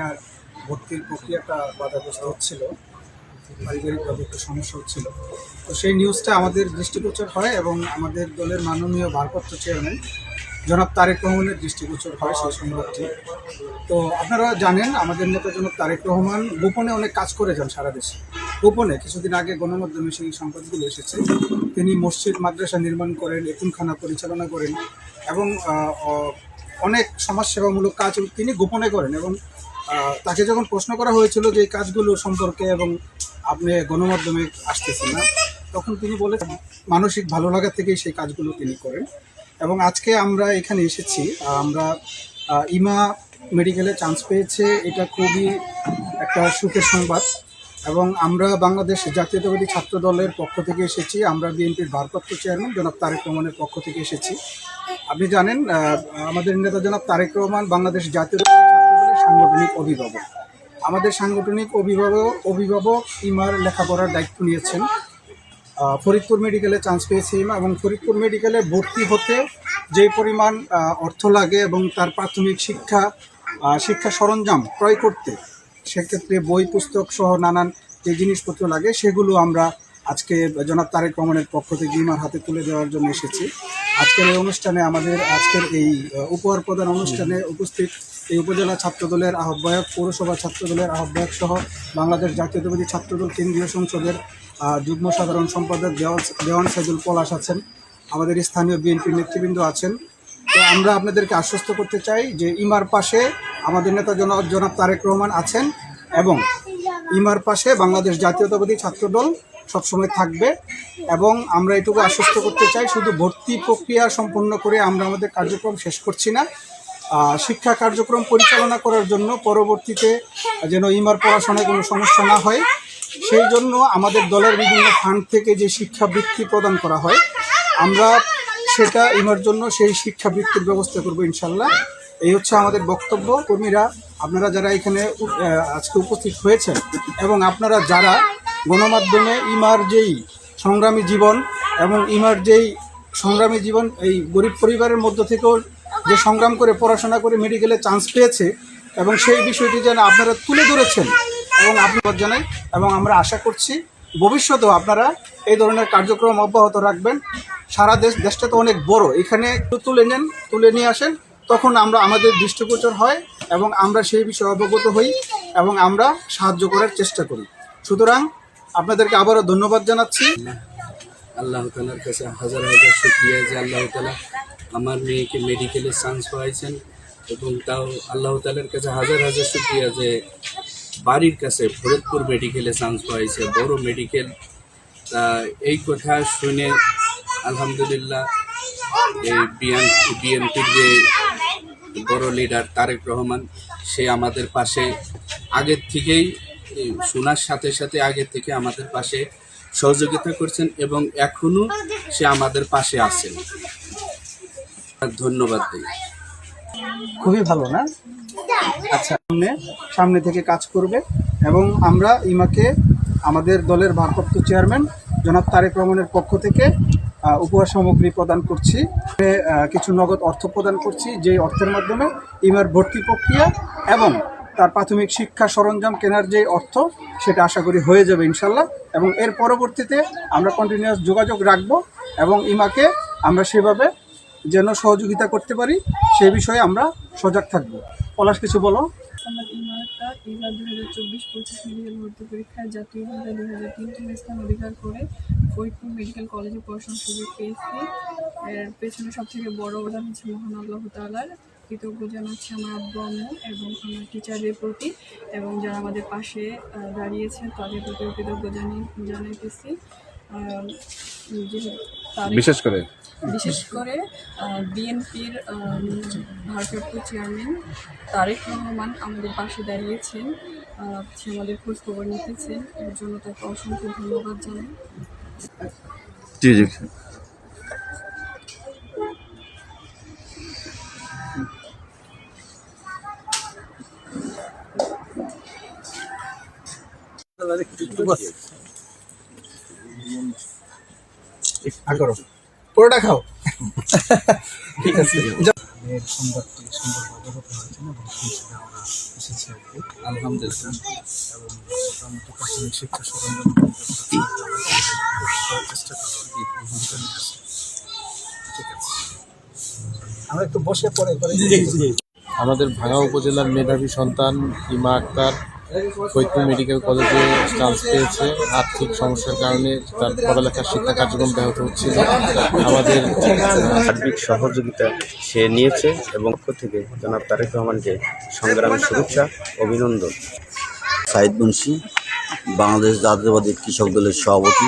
আর ভর্তির প্রক্রিয়াটা বাধাগ্রস্ত হচ্ছিল, পারিবারিকভাবে একটু সমস্যা হচ্ছিল। তো সেই নিউজটা আমাদের দৃষ্টিগোচর হয় এবং আমাদের দলের মাননীয় ভারপ্রাপ্ত চেয়ারম্যান জনাব তারেক রহমানের দৃষ্টিগোচর হয় সেই সংবাদটি। তো আপনারা জানেন আমাদের নেতা জনাব তারেক রহমান গোপনে অনেক কাজ করে যান সারা দেশে। গোপনে কিছুদিন আগে গণমাধ্যমে সেই সংবাদগুলো এসেছে। তিনি মসজিদ মাদ্রাসা নির্মাণ করেন, এতিমখানা পরিচালনা করেন এবং অনেক সমাজসেবামূলক কাজ তিনি গোপনে করেন। এবং তাকে যখন প্রশ্ন করা হয়েছিল যে এই কাজগুলো সম্পর্কে এবং আপনি গণমাধ্যমে আসতেছেন না, তখন তিনি বলে মানসিক ভালো লাগা থেকেই সেই কাজগুলো তিনি করেন। এবং আজকে আমরা এখানে এসেছি, আমরা ইমা মেডিকেলে চান্স পেয়েছে, এটা খুবই একটা সুখের সংবাদ। এবং আমরা বাংলাদেশ জাতীয়তাবাদী ছাত্র দলের পক্ষ থেকে এসেছি, আমরা বিএনপির ভারপ্রাপ্ত চেয়ারম্যান জনাব তারেক রহমানের পক্ষ থেকে এসেছি। আপনি জানেন আমাদের নেতা জনাব তারেক রহমান বাংলাদেশ জাতীয়তাবাদী ছাত্র দলের সাংগঠনিক অভিভাবক। আমাদের সাংগঠনিক অভিভাবক ইমার লেখাপড়ার দায়িত্ব নিয়েছেন। ফরিদপুর মেডিকেলে চান্স পেয়েছে ইমা, এবং ফরিদপুর মেডিকেলে ভর্তি হতে যে পরিমাণ অর্থ লাগে এবং তার প্রাথমিক শিক্ষা সরঞ্জাম ক্রয় করতে সেক্ষেত্রে বই পুস্তক সহ নানান যে জিনিসপত্র লাগে সেগুলো আমরা আজকে জনাব তারেক রহমানের পক্ষ থেকে ইমার হাতে তুলে দেওয়ার জন্য এসেছি। আজকের এই অনুষ্ঠানে আজকের এই উপহার প্রদান অনুষ্ঠানে উপস্থিত এই উপজেলা ছাত্রদলের আহ্বায়ক, পৌরসভা ছাত্রদলের আহ্বায়ক সহ বাংলাদেশ জাতীয়তাবাদী ছাত্রদল কেন্দ্রীয় সংসদের যুগ্ম সাধারণ সম্পাদক দেওয়ান সাইদুল পলাশ আছেন, আমাদের স্থানীয় বিএনপির নেতৃবৃন্দ আছেন। তো আমরা আপনাদেরকে আশ্বস্ত করতে চাই যে ইমার পাশে আমাদের নেতা জনাব তারেক রহমান আছেন এবং ইমার পাশে বাংলাদেশ জাতীয়তাবাদী ছাত্রদল সবসময় থাকবে। এবং আমরা এটুকু আশ্বস্ত করতে চাই, শুধু ভর্তি প্রক্রিয়া সম্পন্ন করে আমরা আমাদের কার্যক্রম শেষ করছি না, শিক্ষা কার্যক্রম পরিচালনা করার জন্য পরবর্তীতে যেন ইমার পড়াশোনায় কোনো সমস্যা না হয় সেই জন্য আমাদের দলের বিভিন্ন ফান্ড থেকে যে শিক্ষাবৃত্তি প্রদান করা হয় আমরা সেটা ইমার জন্য সেই শিক্ষাবৃত্তির ব্যবস্থা করব ইনশাল্লাহ। এই হচ্ছে আমাদের বক্তব্য। কর্মীরা আপনারা যারা এখানে আজকে উপস্থিত হয়েছেন এবং আপনারা যারা গণমাধ্যমে ইমার যেই সংগ্রামী জীবন এবং ইমার যেই সংগ্রামী জীবন এই গরিব পরিবারের মধ্য থেকেও যে সংগ্রাম করে পড়াশোনা করে মেডিকেলে চান্স পেয়েছে এবং সেই বিষয়টি যেন আপনারা তুলে ধরেছেন এবং আপনাদের জানাই, এবং আমরা আশা করছি ভবিষ্যতেও আপনারা এই ধরনের কার্যক্রম অব্যাহত রাখবেন। সারা দেশটা তো অনেক বড়, এখানে তুলে নিয়ে আসেন, তখন আমাদের দৃষ্টিগোচর হয় এবং আমরা সেই বিষয়ে অবগত হই এবং আমরা সাহায্য করার চেষ্টা করি। সুতরাং আপনাদেরকে আবারও ধন্যবাদ জানাচ্ছি। আল্লাহ তাআলার কাছে হাজার হাজার শুকরিয়া যে আল্লাহ তাআলা আমার মেয়েকে মেডিকেলে চান্স পাইছেন, এবং তাও আল্লাহ তাআলার কাছে হাজার হাজার শুকরিয়া যে বাড়ির কাছে ফরিদপুর মেডিকেলে চান্স পাইছে, বড় মেডিকেল। তা এই কথা শুনে আলহামদুলিল্লাহ এই বিএনপির যে বড় লিডার তারেক রহমান সে আমাদের পাশে আগের থেকেই শোনার সাথে সাথে আগের থেকে আমাদের পাশে সহযোগিতা করছেন এবং এখনো সে আমাদের পাশে আছেন। ধন্যবাদ দিই। খুবই ভালো না? আচ্ছা, সামনে থেকে কাজ করবে এবং আমরা ইমাকে আমাদের দলের ভারপ্রাপ্ত চেয়ারম্যান জনাব তারেক রহমানের পক্ষ থেকে উপহার সামগ্রী প্রদান করছি, কিছু নগদ অর্থ প্রদান করছি, যে অর্থের মাধ্যমে ইমার ভর্তি প্রক্রিয়া এবং তার প্রাথমিক শিক্ষা সরঞ্জাম কেনার যে অর্থ সেটা আশা করি হয়ে যাবে ইনশাল্লাহ। এবং এর পরবর্তীতে আমরা কন্টিনিউয়াস যোগাযোগ রাখব এবং ইমাকে আমরা সেভাবে যেন সহযোগিতা করতে পারি সেই বিষয়ে আমরা সজাগ থাকব। পলাশ, কিছু বলো। আমার ইমারটা এবার 2024-25 মেডিকেল ভর্তি পরীক্ষায় জাতীয়ভাবে 2003 স্থান অধিকার করে ফরিদপুর মেডিকেল কলেজে পড়াশোনার সুযোগ পেয়েছি। এর পেছনে সবথেকে বড় অবদান হচ্ছে মহান আল্লাহ তাআলার। কৃতজ্ঞ জানাচ্ছি আমার আব্বু আম্মু এবং আমার টিচারদের প্রতি, এবং যারা আমাদের পাশে দাঁড়িয়েছে তাদের প্রতিও কৃতজ্ঞ জানাইতেছি। বিশেষ করে বিএনপির ভারপ্রাপ্ত চেয়ারম্যান তারেক রহমান আমাদের পাশে দাঁড়িয়েছেন, সে আমাদের খোঁজ খবর নিতেছেন, এর জন্য তাকে অসংখ্য ধন্যবাদ জানাই। পুরোটা খাও। ঠিক আছে। সংবাদটি সুন্দরভাবে হয়েছেন এবং এসেছে আর কি। আলহামদুলিল্লাহ। এবং মোটামুটি প্রাথমিক শিক্ষা সরঞ্জাম চেষ্টা করবো। ঠিক আছে, আমরা একটু বসে পরে আমাদের ভাঙ্গা উপজেলার মেধাবী সন্তান ইমা আক্তার ফরিদপুর মেডিকেল কলেজে চান্স পেয়েছে। আর্থিক সমস্যার কারণে তার পড়ালেখার শিক্ষা কার্যক্রম ব্যাহত হচ্ছিল। আমাদের সার্বিক সহযোগিতা সে নিয়েছে এবং পক্ষ থেকে জনাব তারেক রহমানকে সংগ্রামের শুভেচ্ছা অভিনন্দন। সাইদ মুন্সি, বাংলাদেশ জাতীয়তাবাদী কৃষক দলের সভাপতি।